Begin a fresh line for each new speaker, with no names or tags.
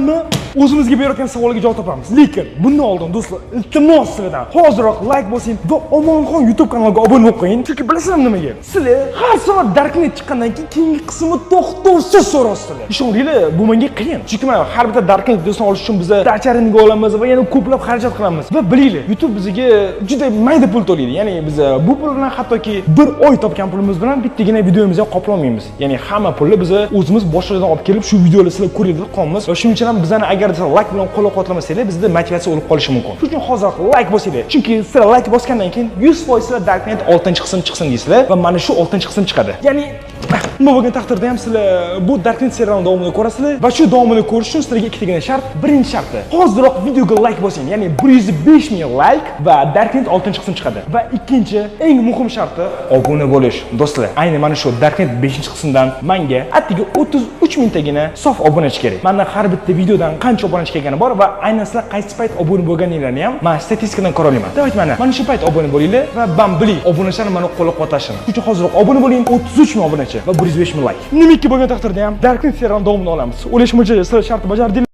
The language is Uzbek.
hamma o'zimizga berayotgan savolga javob topamiz. Lekin bundan oldin do'stlar, iltimos sizlardan hoziroq like bosing va Omonxon YouTube kanaliga obuna bo'lib qo'ying. Chunki bilasizlar nimaga? Sizlar har soat Darknet chiqqandan keyin keyingi qismni to'xtovsiz so'rasizlar. Ishoninglar, bu menga qiyin. Chunki mana har bitta Darknet videosini olish uchun biz dacharining olamiz va yana ko'plab xarajat qilamiz. Va bilinglar, YouTube bizga juda mayda pul to'laydi. Ya'ni biz bu pul bilan hattoki bir oy topgan pulimiz bilan bittagina videomizni ham qoplolmaymiz. Ya'ni hamma pulni biz o'zimiz boshqalardan olib kelib shu videolarni sizlar ko'radigan qolamiz. Va shuning uchun ham bizani agar like bilan qo'llab-quvvatlamasanglar, bizda motivatsiya o'lib qolishi mumkin. Shuning uchun hozir like bosinglar. Chunki sizlar like bosgandan keyin 100% sizlar Darknet 6-qism chiqsin deysizlar va mana shu 6-qism chiqadi. Ya'ni nima bo'lgan taqdirda ham sizlar bu Darknet serialining davomini ko'rasizlar va shu davomini ko'rish uchun sizlarga ikkitagina shart. Birinchi sharti, hoziroq videoga like bosing. Ya'ni 105 ming like va Darknet 6-qism chiqadi. Va ikkinchi, eng muhim sharti obuna bo'lish. Do'stlar, ayni mana shu Darknet 5-qismdan menga atigi 33 mingtagina sof obunachi kerak. Mendan har bitta videodan qancha obunachi kelgani bor va aynan sizlar qaysi payt obuna bo'lganinglarni ham men statistikadan ko'ra olaman. Davlat mana shu payt obuna bo'linglar va bam biling, obunachilar meni qo'llab-quvvatlashsin. Shuning uchun hoziroq obuna bo'ling. 33 ming obunachi va 105 ming like. Nimaki bo'lgan taqdirda ham Darknet serialining davomini olamiz. O'ylash mo'ljayi sizlar shartni bajardinglar.